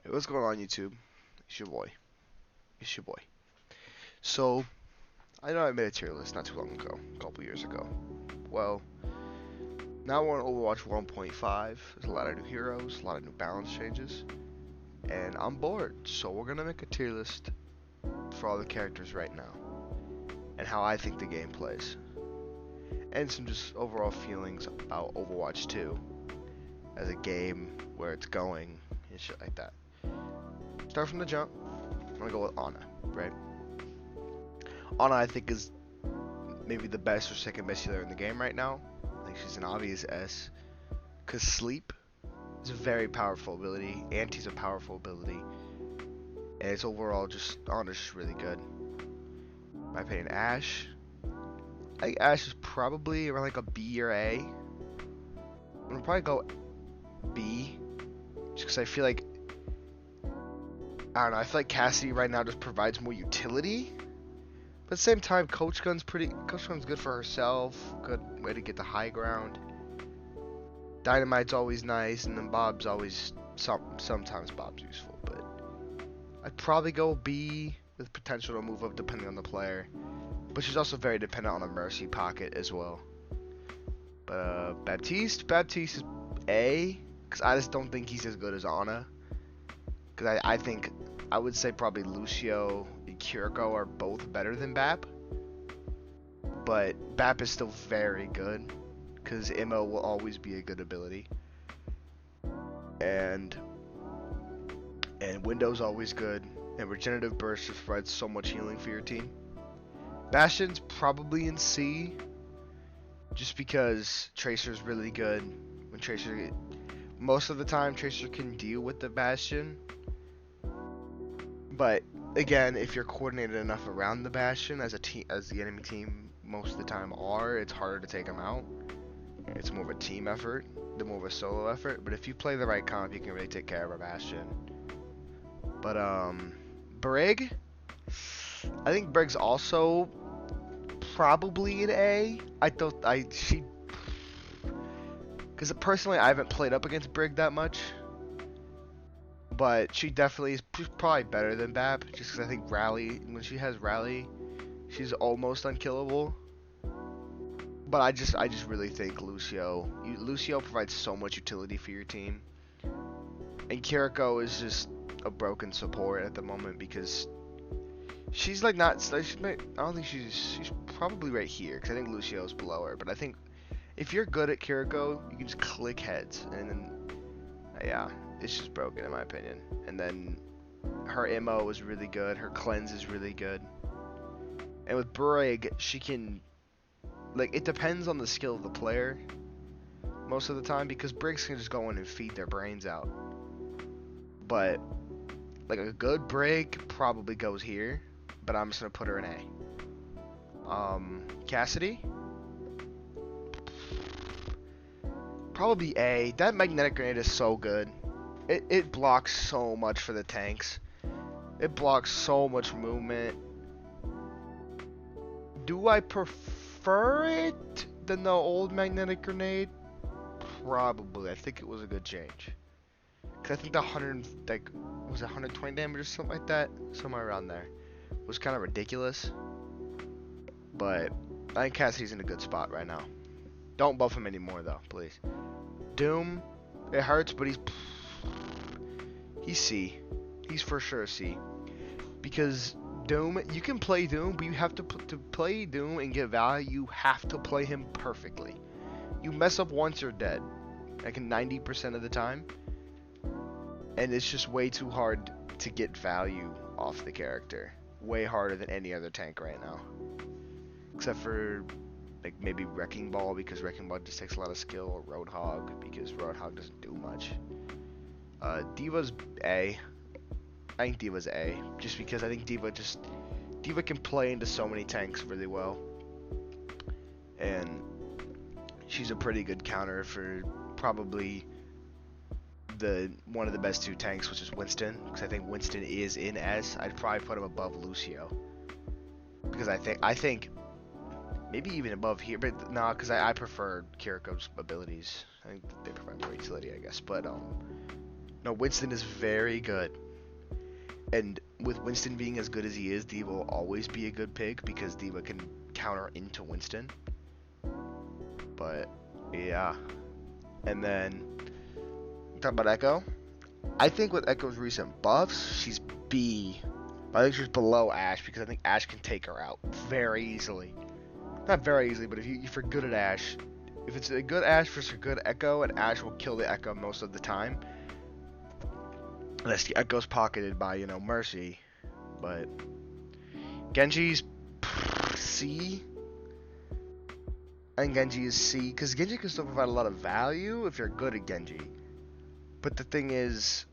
Hey, what's going on, YouTube? It's your boy. It's your boy. So, I know I made a tier list not too long ago, a couple years ago. Well, now we're on Overwatch 1.5. There's a lot of new heroes, a lot of new balance changes, and I'm bored. So we're gonna make a tier list for all the characters right now, and how I think the game plays, and some just overall feelings about Overwatch 2 as a game, where it's going, and shit like that. Start from the jump. I'm gonna go with Ana, right? Ana, I think, is maybe the best or second best healer in the game right now. I think she's an obvious S. Because Sleep is a very powerful ability. Anti's a powerful ability. And it's overall just, Ana's just really good. In my opinion, Ashe. I think Ashe is probably around like a B or A. I'm gonna probably go B. Just because I feel like, I don't know, I feel like Cassidy right now just provides more utility. But at the same time, Coach Gun's good for herself. Good way to get the high ground. Dynamite's always nice, and then Bob's always sometimes Bob's useful. But I'd probably go B with potential to move up depending on the player. But she's also very dependent on a Mercy pocket as well. But Baptiste is A, because I just don't think he's as good as Ana. Because I think I would say probably Lucio and Kiriko are both better than Bap. But Bap is still very good, because Immo will always be a good ability. And Window's always good. And Regenerative Burst just provides so much healing for your team. Bastion's probably in C, just because Tracer's really good. When Tracer, most of the time Tracer can deal with the Bastion. But again, if you're coordinated enough around the Bastion as the enemy team most of the time are, it's harder to take them out. It's more of a team effort than more of a solo effort. But if you play the right comp, you can really take care of a Bastion. But Brig, I think Brig's also probably an A. Because personally I haven't played up against Brig that much. But she definitely is probably better than Bap, just because I think Rally, when she has Rally, she's almost unkillable. But I just really think Lucio provides so much utility for your team. And Kiriko is just a broken support at the moment, because she's like not, I don't think she's probably right here, because I think Lucio's below her. But I think if you're good at Kiriko, you can just click heads, and then, yeah. It's just broken in my opinion. And then her MO is really good. Her cleanse is really good. And with Brig, she can, like, it depends on the skill of the player most of the time, because Brigs can just go in and feed their brains out. But like a good Brig probably goes here, but I'm just gonna put her in A. Cassidy, probably A. That magnetic grenade is so good. It blocks so much for the tanks. It blocks so much movement. Do I prefer it than the old magnetic grenade? Probably. I think it was a good change. Cause I think the 120 damage or something like that, somewhere around there, was kind of ridiculous. But I think Cassidy's in a good spot right now. Don't buff him anymore though, please. Doom, it hurts, but he's C. He's for sure C. Because Doom, you can play Doom, but you have to play Doom and get value, you have to play him perfectly. You mess up once, you're dead. Like 90% of the time. And it's just way too hard to get value off the character. Way harder than any other tank right now. Except for like maybe Wrecking Ball, because Wrecking Ball just takes a lot of skill, or Roadhog, because Roadhog doesn't do much. Diva's A. I think Diva's A, just because I think Diva can play into so many tanks really well, and she's a pretty good counter for probably one of the best two tanks, which is Winston, because I think Winston is in S. I'd probably put him above Lucio, because I think maybe even above here, but nah, because I prefer Kiriko's abilities. I think they provide more utility, I guess, but No, Winston is very good. And with Winston being as good as he is, D.Va will always be a good pick because D.Va can counter into Winston. But, yeah. And then, talk about Echo. I think with Echo's recent buffs, she's B. But I think she's below Ashe because I think Ashe can take her out very easily. Not very easily, but if you're good at Ashe, if it's a good Ashe versus a good Echo, and Ashe will kill the Echo most of the time. Unless the Echo's pocketed by, Mercy. But Genji's C. I think Genji is C, because Genji can still provide a lot of value if you're good at Genji. But the thing is,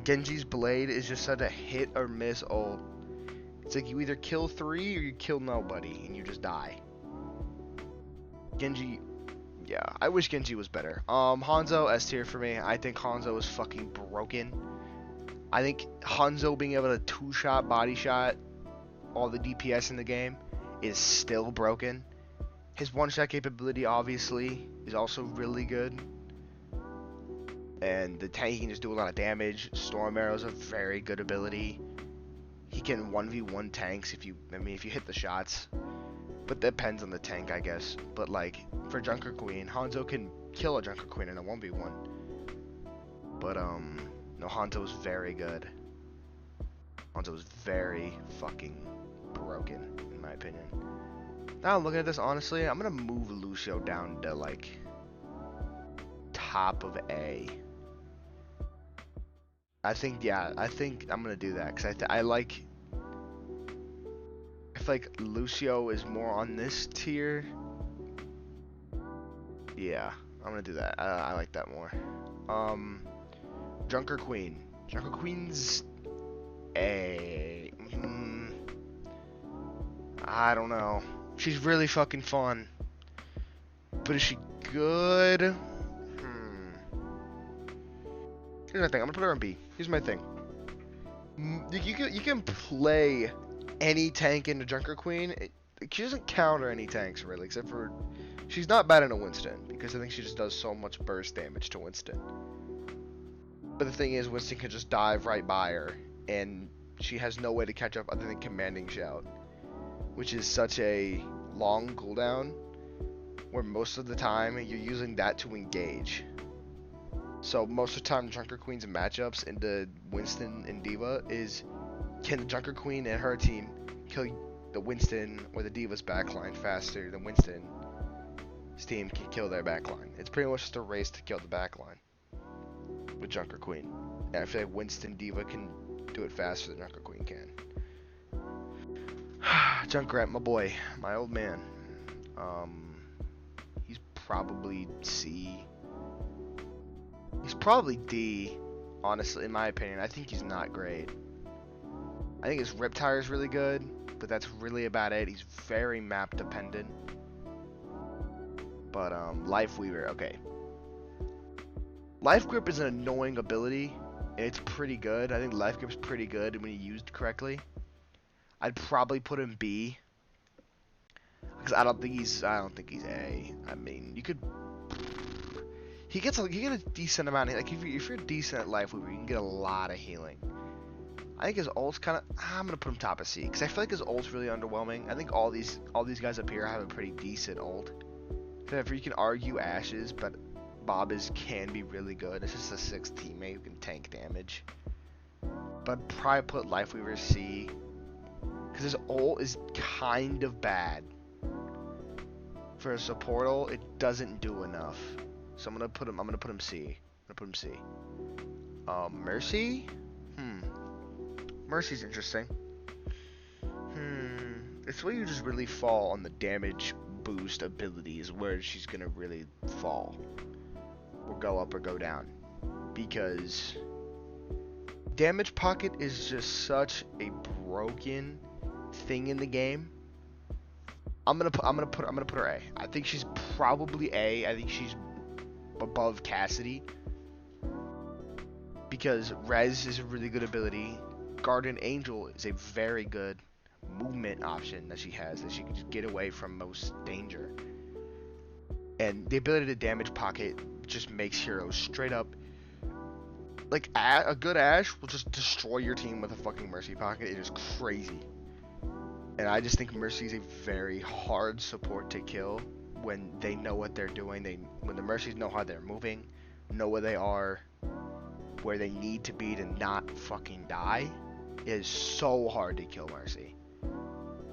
Genji's blade is just such a hit or miss ult. It's like you either kill 3 or you kill nobody, and you just die. Genji, yeah, I wish Genji was better. Hanzo, S tier for me. I think Hanzo is fucking broken. I think Hanzo being able to 2-shot, body shot all the DPS in the game is still broken. His 1-shot capability, obviously, is also really good. And the tank, he can just do a lot of damage. Storm Arrow is a very good ability. He can 1v1 tanks if you hit the shots. But that depends on the tank, I guess. But, like, for Junker Queen, Hanzo can kill a Junker Queen in a 1v1. But, no, Hanzo is very good. Hanzo is very fucking broken, in my opinion. Now I'm looking at this, honestly, I'm going to move Lucio down to, like, top of A. I think I'm going to do that, because I feel like Lucio is more on this tier. Yeah, I'm going to do that. I like that more. Junker Queen. Junker Queen's A. I don't know. She's really fucking fun. But is she good? Here's my thing. I'm gonna put her on B. Here's my thing. You can play any tank into Junker Queen. She doesn't counter any tanks really, except for she's not bad in a Winston because I think she just does so much burst damage to Winston. But the thing is, Winston can just dive right by her, and she has no way to catch up other than commanding shout, which is such a long cooldown, where most of the time you're using that to engage. So most of the time, Junker Queen's matchups into Winston and D.Va is, can the Junker Queen and her team kill the Winston or the D.Va's backline faster than Winston's team can kill their backline. It's pretty much just a race to kill the backline with Junker Queen. And I feel like Winston D.Va can do it faster than Junker Queen can. Junkrat, my boy, my old man. He's probably C. He's probably D, honestly, in my opinion. I think he's not great. I think his Riptire is really good, but that's really about it. He's very map dependent. But, Life Weaver, okay. Life Grip is an annoying ability, and it's pretty good. I think Life Grip's pretty good when used correctly. I'd probably put him B, because I don't think he's A. I mean, you could. He get a decent amount of, like, if you're decent at Life Weaver, you can get a lot of healing. I think his ult's kind of, I'm gonna put him top of C, because I feel like his ult's really underwhelming. I think all these guys up here have a pretty decent ult. If you can argue Ashe's, but Bob can be really good. It's just a 6th teammate who can tank damage. But I'd probably put Life Weaver C, because his ult is kind of bad. For a support ult, it doesn't do enough. So I'm gonna put him C. Mercy? Mercy's interesting. It's where you just really fall on the damage boost abilities, where she's gonna really fall. Or go up or go down. Because damage pocket is just such a broken thing in the game. I'm gonna put her A. I think she's probably A. I think she's above Cassidy, because Rez is a really good ability. Guardian Angel is a very good movement option that she has, that she can just get away from most danger. And the ability to damage pocket just makes heroes straight up like a good Ashe will just destroy your team with a fucking Mercy pocket. It is crazy. And I just think Mercy is a very hard support to kill when they know what they're doing. When the Mercies know how they're moving, know where they are, where they need to be to not fucking die. It is so hard to kill Mercy.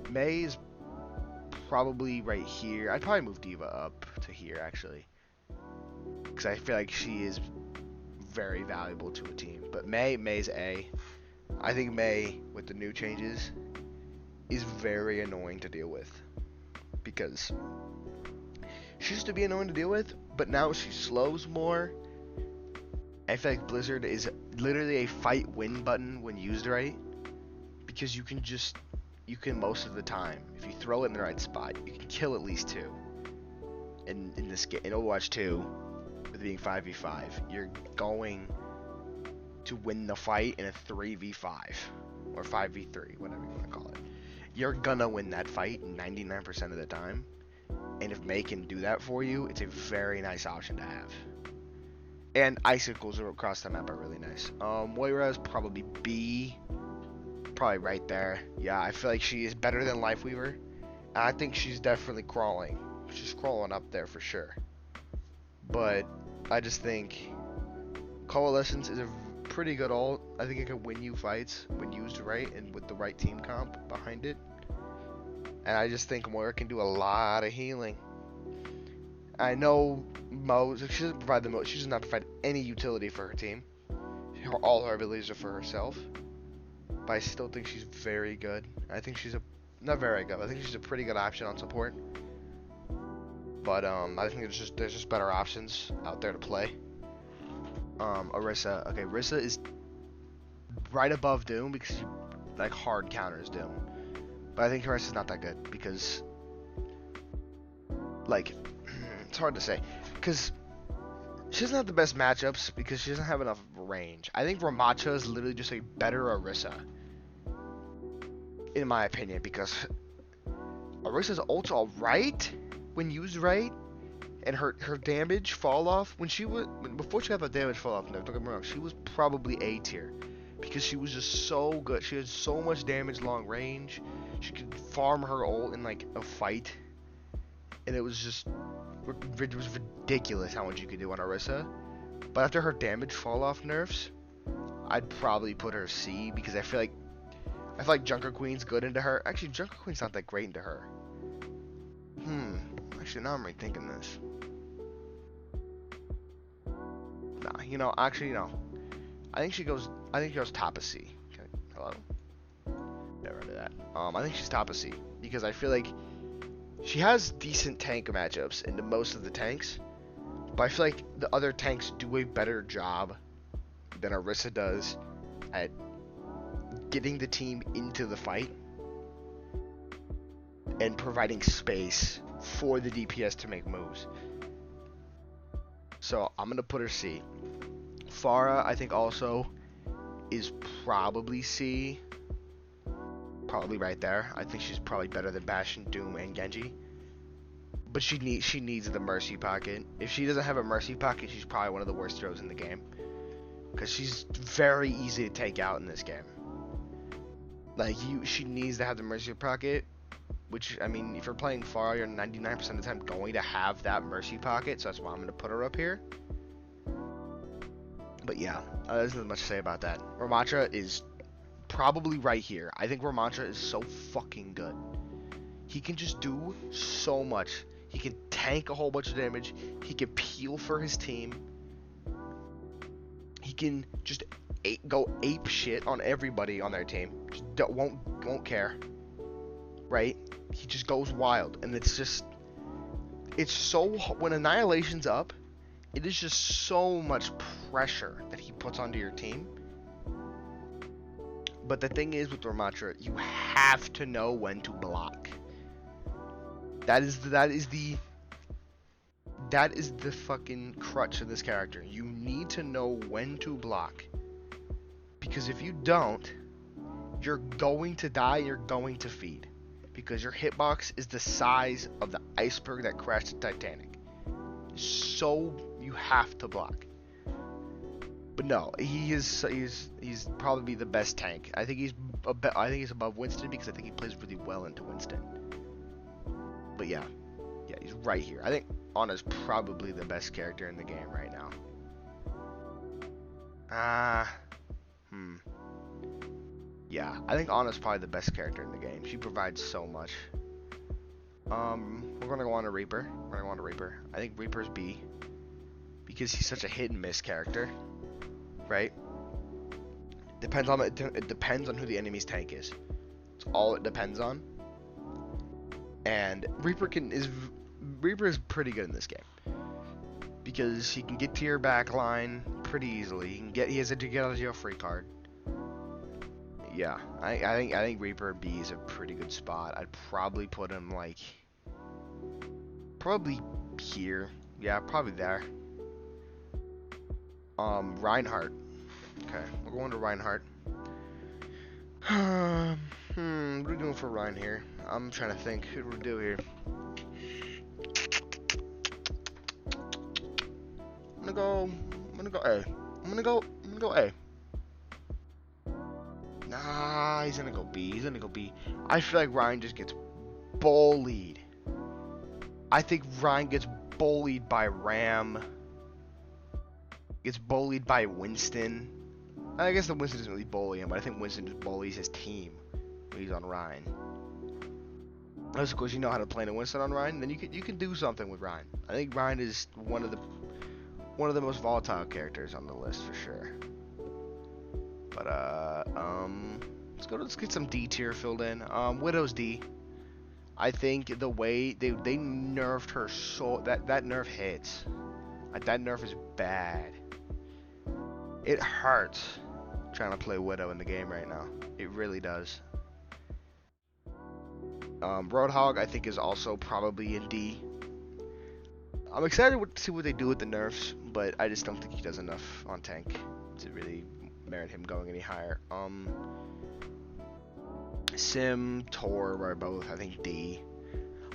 Mei is probably right here. I'd probably move D.Va up to here actually, because I feel like she is very valuable to a team. But Mei's A. I think Mei with the new changes is very annoying to deal with, because she used to be annoying to deal with, but now she slows more. I feel like Blizzard is literally a fight win button when used right, because you can most of the time, if you throw it in the right spot, you can kill at least 2. In Overwatch 2, with being 5v5, you're going to win the fight in a 3v5 or 5v3, whatever you want to call it. You're gonna win that fight 99% of the time, and if Mei can do that for you, it's a very nice option to have. And icicles across the map are really nice. Moira is probably B, probably right there. Yeah, I feel like she is better than Lifeweaver, and I think she's definitely crawling. She's crawling up there for sure. But I just think Coalescence is a pretty good ult. I think it can win you fights when used right and with the right team comp behind it. And I just think Moira can do a lot of healing. I know Mo, she doesn't provide the most. She does not provide any utility for her team. All her abilities are for herself. But I still think she's very good. I think she's not very good. I think she's a pretty good option on support. But I think there's just better options out there to play. Orisa. Okay, Orisa is right above Doom because she like hard counters Doom. But I think Orisa's not that good because like it's hard to say because she doesn't have the best matchups because she doesn't have enough range. I think Ramattra is literally just a better Orisa, in my opinion, because Orisa's ult's alright when used right, and her damage fall off before she got the damage fall off. No, don't get me wrong, she was probably A tier because she was just so good. She had so much damage long range. She could farm her ult in like a fight, and it was ridiculous how much you could do on Orisa. But after her damage fall off nerfs, I'd probably put her C because I feel like Junker Queen's good into her. Actually, Junker Queen's not that great into her. Actually, now I'm rethinking this. Nah, actually, no. I think she goes top of C. Okay, hello? Get rid of that. I think she's top of C because I feel like she has decent tank matchups into most of the tanks, but I feel like the other tanks do a better job than Orisa does at getting the team into the fight and providing space for the DPS to make moves. So I'm gonna put her C. Pharah, I think also is probably C. Probably right there. I think she's probably better than Bastion, Doom, and Genji. But she needs the Mercy pocket. If she doesn't have a Mercy pocket, she's probably one of the worst throws in the game. Because she's very easy to take out in this game. Like, she needs to have the Mercy pocket. Which, I mean, if you're playing Pharah, you're 99% of the time going to have that Mercy pocket. So that's why I'm going to put her up here. But yeah, there's not much to say about that. Ramattra is probably right here. I think Ramattra is so fucking good. He can just do so much. He can tank a whole bunch of damage. He can peel for his team. He can just go ape shit on everybody on their team. Just won't care. Right? He just goes wild, and it's so, when Annihilation's up, it is just so much pressure that he puts onto your team. But the thing is with Ramattra, you have to know when to block. That is the fucking crutch of this character. You need to know when to block. Because if you don't, you're going to die, you're going to feed. Because your hitbox is the size of the iceberg that crashed the Titanic. So you have to block. But no, he's probably the best tank. I think he's above Winston because I think he plays really well into Winston. But yeah, he's right here. I think Ana's probably the best character in the game right now. Yeah, I think Ana's probably the best character in the game. She provides so much. We're gonna go on to Reaper. I think Reaper's B because he's such a hit and miss character, right? It depends on who the enemy's tank is. It's all it depends on. And Reaper is pretty good in this game because he can get to your back line pretty easily. He has a get out of jail free card. Yeah, I think Reaper B is a pretty good spot. I'd probably put him like probably here. Yeah, probably there. Reinhardt. Okay, we're going to Reinhardt. What are we doing for Ryan here? I'm trying to think. Who do we do here? I'm gonna go A. I'm gonna go A. Nah, he's gonna go B. I feel like Ryan just gets bullied. I think Ryan gets bullied by Ram. Gets bullied by Winston. I guess the Winston doesn't really bully him, but I think Winston just bullies his team when he's on Ryan. Unless of course you know how to play a Winston on Ryan, then you can do something with Ryan. I think Ryan is one of the most volatile characters on the list for sure. But let's get some D tier filled in. Widow's D. I think the way they nerfed her so that nerf hits. That nerf is bad. It hurts trying to play Widow in the game right now. It really does. Roadhog I think is also probably in D. I'm excited to see what they do with the nerfs, but I just don't think he does enough on tank to really merit him going any higher. Sim, Tor are both I think D.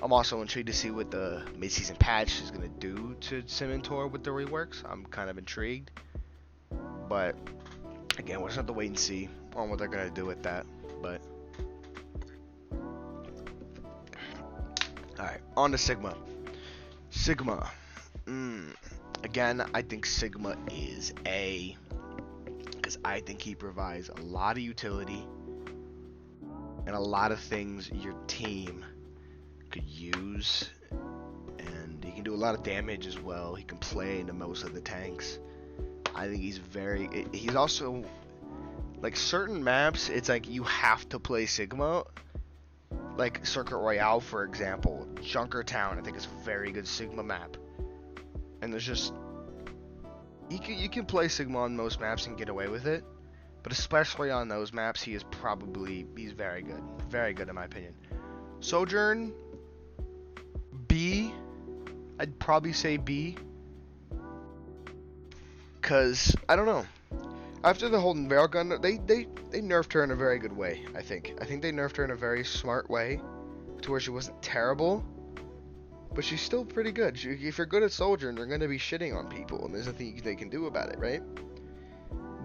I'm also intrigued to see what the mid-season patch is gonna do to Sim and Tor with the reworks. I'm kind of intrigued, but again, we'll just have to wait and see on what they're gonna do with that. But all right, on to Sigma. Again, I think Sigma is A because I think he provides a lot of utility and a lot of things your team could use, and he can do a lot of damage as well. He can play into most of the tanks. I think he's also like certain maps, it's like you have to play Sigma, like Circuit Royale for example. Junkertown I think is a very good Sigma map, and there's just you can play Sigma on most maps and get away with it, but especially on those maps he's very good in my opinion. Sojourn B. I'd probably say B, cause I don't know. After the whole railgun, they nerfed her in a very good way. I think they nerfed her in a very smart way, to where she wasn't terrible, but she's still pretty good. If you're good at Sojourn, they're gonna be shitting on people, and there's nothing they can do about it, right?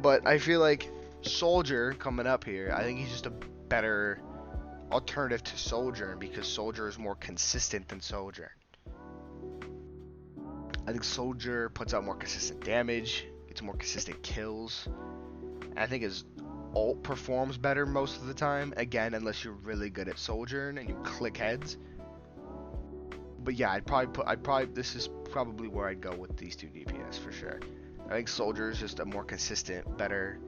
But I feel like Soldier coming up here, I think he's just a better alternative to Sojourn because Soldier is more consistent than Sojourn. I think Soldier puts out more consistent damage, gets more consistent kills, and I think his ult performs better most of the time, again, unless you're really good at Sojourn and you click heads. But yeah, this is probably where I'd go with these two DPS for sure. I think Soldier is just a more consistent, better,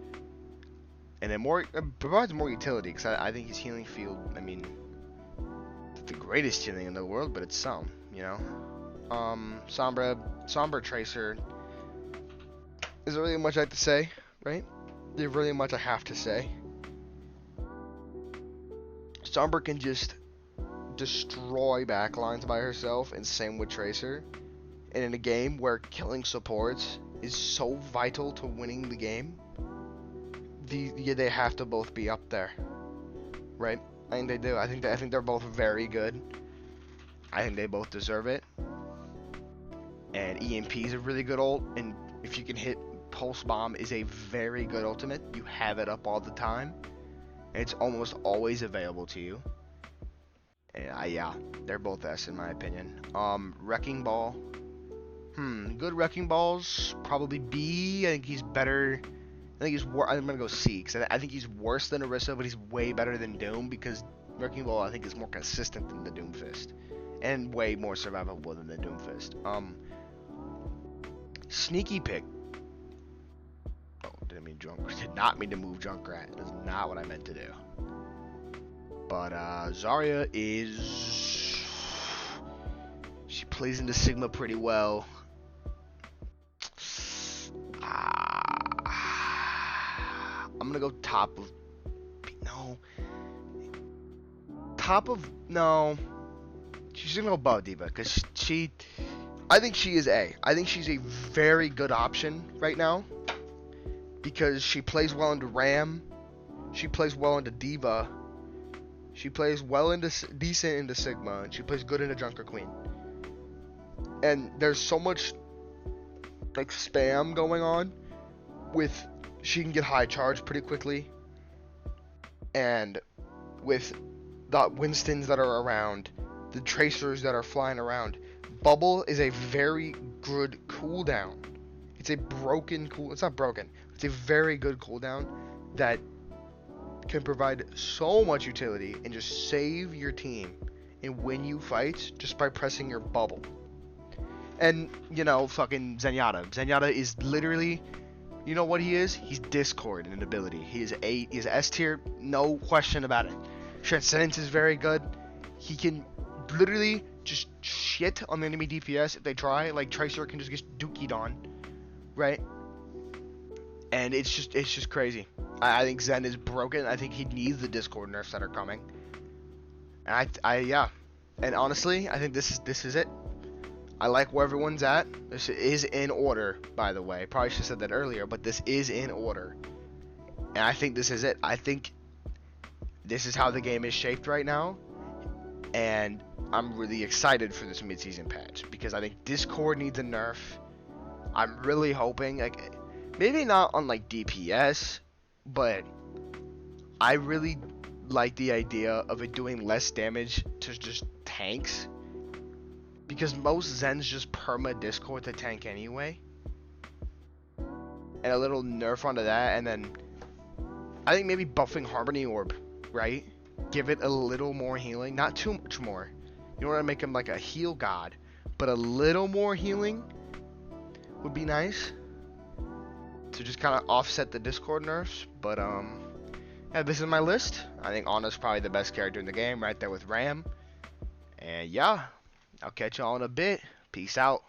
and it provides more utility because I think his healing field, I mean, it's the greatest healing in the world, but it's some, you know. Sombra Tracer. Is there really much I have to say, right? There's really much I have to say. Sombra can just destroy backlines by herself, and same with Tracer. And in a game where killing supports is so vital to winning the game, they have to both be up there, right? I think they do. I think they're both very good. I think they both deserve it. And EMP is a really good ult, and if you can hit Pulse Bomb is a very good ultimate. You have it up all the time. It's almost always available to you. And yeah, they're both S in my opinion. Wrecking Ball. Good Wrecking Balls. Probably B. I think he's better. I'm gonna go C because I think he's worse than Orisa, but he's way better than Doom because Wrecking Ball I think is more consistent than the Doom Fist, and way more survivable than the Doom Fist. Sneaky pick. Oh, did not mean to move Junkrat. That's not what I meant to do. But Zarya is. She plays into Sigma pretty well. I'm gonna go top of. No. Top of. No. She's gonna go above D.Va because I think she is A. I think she's a very good option right now because she plays well into Ram. She plays well into D.Va. She plays well decent into Sigma, and she plays good into Junker Queen. And there's so much like spam going on with she can get high charge pretty quickly, and with the Winstons that are around, the Tracers that are flying around, Bubble is a very good cooldown. It's a broken cool. It's not broken. It's a very good cooldown that can provide so much utility and just save your team and win you fights just by pressing your bubble. And, you know, fucking Zenyatta. Zenyatta is literally, you know what he is? He's Discord in ability. He's S tier, no question about it. Transcendence is very good. He can literally just shit on the enemy DPS if they try. Like, Tracer can just get dookied on, right? And it's just crazy. I think Zen is broken. I think he needs the Discord nerfs that are coming. And yeah. And honestly, I think this is it. I like where everyone's at. This is in order, by the way. Probably should have said that earlier, but this is in order. And I think this is it. I think this is how the game is shaped right now. And I'm really excited for this mid-season patch because I think Discord needs a nerf. I'm really hoping, like, maybe not on like DPS, but I really like the idea of it doing less damage to just tanks. Because most Zens just perma Discord to tank anyway. And a little nerf onto that, and then I think maybe buffing Harmony Orb, right? Give it a little more healing, not too much more. You don't want to make him like a heal god, but a little more healing would be nice to just kind of offset the Discord nerfs. But yeah, this is my list. I think Ana's probably the best character in the game, right there with Ram. And yeah, I'll catch y'all in a bit. Peace out.